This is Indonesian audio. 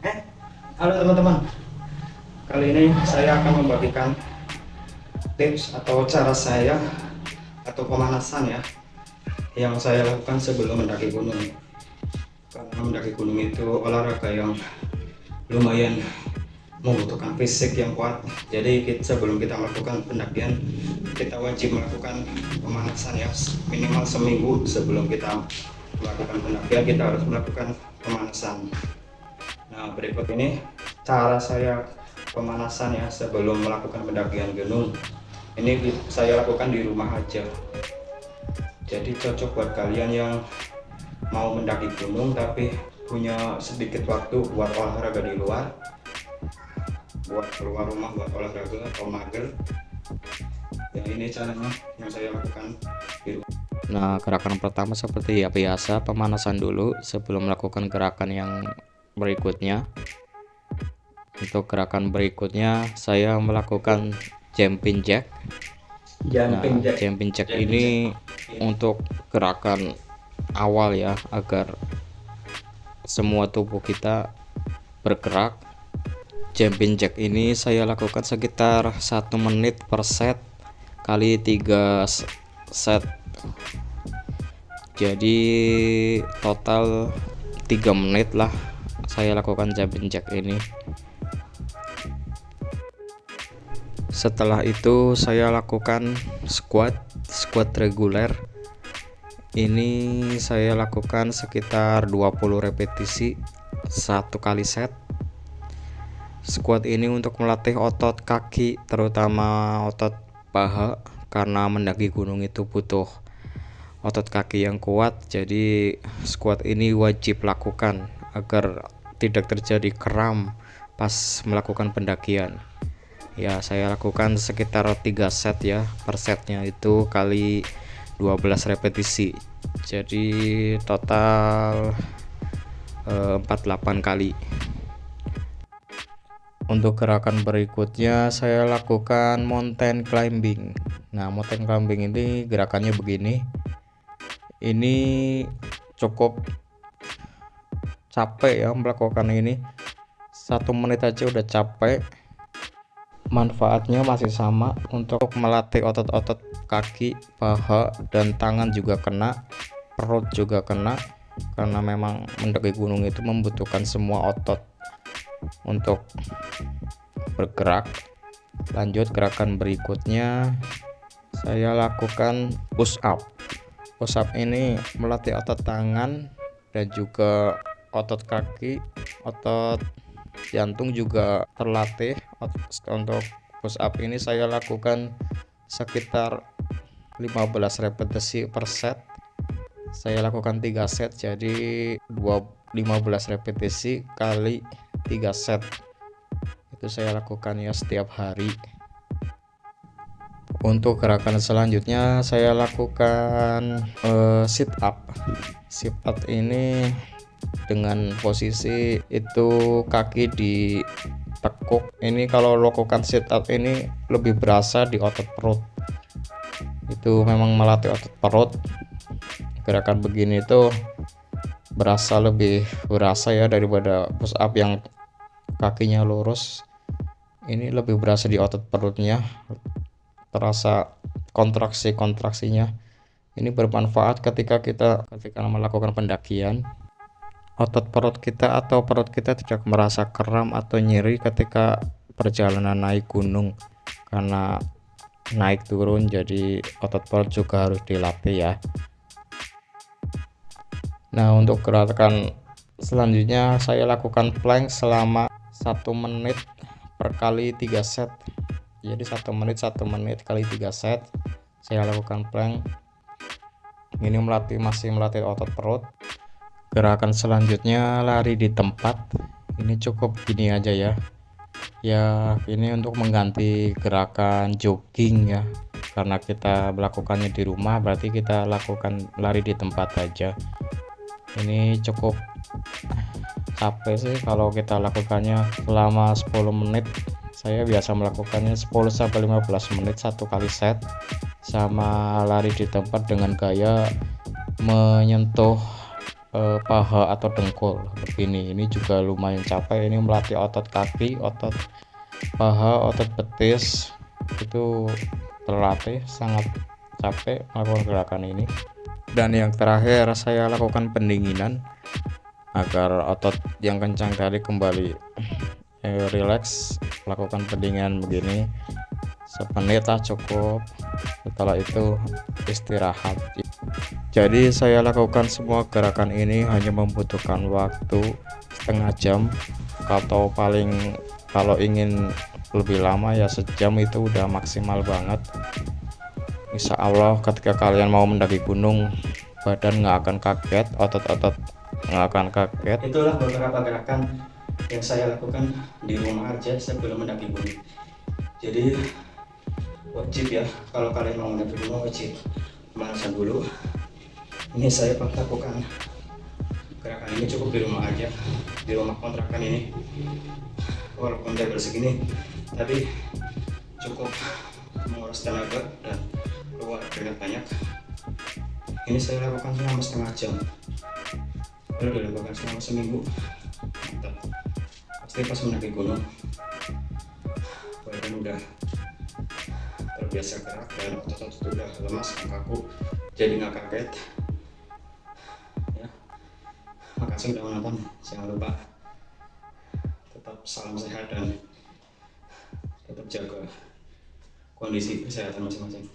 Halo teman-teman, kali ini saya akan membagikan tips atau cara saya atau pemanasan ya yang saya lakukan sebelum mendaki gunung. Karena mendaki gunung itu olahraga yang lumayan membutuhkan fisik yang kuat. Jadi sebelum kita melakukan pendakian, kita wajib melakukan pemanasan ya, minimal seminggu sebelum kita melakukan pendakian kita harus melakukan pemanasan. Nah, berikut ini cara saya pemanasan ya sebelum melakukan pendakian gunung. Ini saya lakukan di rumah aja. Jadi cocok buat kalian yang mau mendaki gunung tapi punya sedikit waktu buat olahraga di luar, buat keluar rumah buat olahraga atau mager. Ya ini caranya yang saya lakukan di rumah. Nah, gerakan pertama seperti biasa, pemanasan dulu sebelum melakukan gerakan yang berikutnya. Untuk gerakan berikutnya saya melakukan jumping jack. Jumping jack ini untuk gerakan awal ya, agar semua tubuh kita bergerak. Jumping jack ini saya lakukan sekitar 1 menit per set kali 3 set. Jadi total 3 menit lah saya lakukan jumping jack ini. Setelah itu saya lakukan squat reguler. Ini saya lakukan sekitar 20 repetisi 1 kali set. Squat ini untuk melatih otot kaki, terutama otot paha, karena mendaki gunung itu butuh otot kaki yang kuat. Jadi squat ini wajib lakukan agar tidak terjadi kram pas melakukan pendakian. Ya, saya lakukan sekitar 3 set ya, per setnya itu kali 12 repetisi. Jadi total 48 kali. Untuk gerakan berikutnya saya lakukan mountain climbing. Nah, mountain climbing ini gerakannya begini. Ini cukup capek ya melakukan ini, 1 menit aja udah capek. Manfaatnya masih sama, untuk melatih otot-otot kaki, paha, dan tangan juga kena, perut juga kena, karena memang mendaki gunung itu membutuhkan semua otot untuk bergerak. Lanjut gerakan berikutnya saya lakukan push up. Push up ini melatih otot tangan dan juga otot kaki, otot jantung juga terlatih. Untuk push up ini saya lakukan sekitar 15 repetisi per set. Saya lakukan 3 set, jadi 15 repetisi kali 3 set. Itu saya lakukan ya setiap hari. Untuk gerakan selanjutnya saya lakukan sit up. Sit up ini dengan posisi itu kaki ditekuk. Ini kalau lakukan sit up ini lebih berasa di otot perut. Itu memang melatih otot perut. Gerakan begini itu lebih berasa ya daripada push up yang kakinya lurus. Ini lebih berasa di otot perutnya, terasa kontraksinya. Ini bermanfaat ketika melakukan pendakian. Otot perut kita atau perut kita tidak merasa kram atau nyeri ketika perjalanan naik gunung, karena naik turun, jadi otot perut juga harus dilatih ya. Nah, untuk gerakan selanjutnya saya lakukan plank selama 1 menit per kali 3 set. Jadi 1 menit kali 3 set saya lakukan plank. Ini masih melatih otot perut. Gerakan selanjutnya lari di tempat. Ini cukup gini aja ya. Ya, ini untuk mengganti gerakan jogging ya. Karena kita melakukannya di rumah, berarti kita lakukan lari di tempat aja. Ini cukup capek sih kalau kita lakukannya selama 10 menit. Saya biasa melakukannya 10-15 menit 1 kali set, sama lari di tempat dengan gaya menyentuh paha atau dengkul begini. Ini juga lumayan capek, ini melatih otot kaki, otot paha, otot betis itu terlatih, sangat capek melakukan gerakan ini. Dan yang terakhir saya lakukan pendinginan agar otot yang kencang tadi kembali rileks. Lakukan pendinginan begini semenit lah cukup, setelah itu istirahat. Jadi saya lakukan semua gerakan ini hanya membutuhkan waktu setengah jam, atau paling kalau ingin lebih lama ya sejam, itu udah maksimal banget. Insya Allah ketika kalian mau mendaki gunung, badan nggak akan kaget, otot-otot nggak akan kaget. Itulah beberapa gerakan yang saya lakukan di rumah aja sebelum mendaki gunung. Jadi wajib ya, kalau kalian mau mendaki gunung wajib pemanasan dulu. Ini saya lakukan gerakan ini cukup di rumah aja, di rumah kontrakan ini. Walaupun double segini, tapi cukup menguras tenaga dan keluar keringat banyak. Ini saya lakukan selama setengah jam, lalu dilakukan selama seminggu. Mantap. Pasti pas mendaki gunung badan udah terbiasa gerak dan otot-otot udah lemas, kaku, jadi nggak kaget ya. Makasih udah menonton, jangan lupa tetap salam sehat dan tetap jaga kondisi kesehatan masing-masing.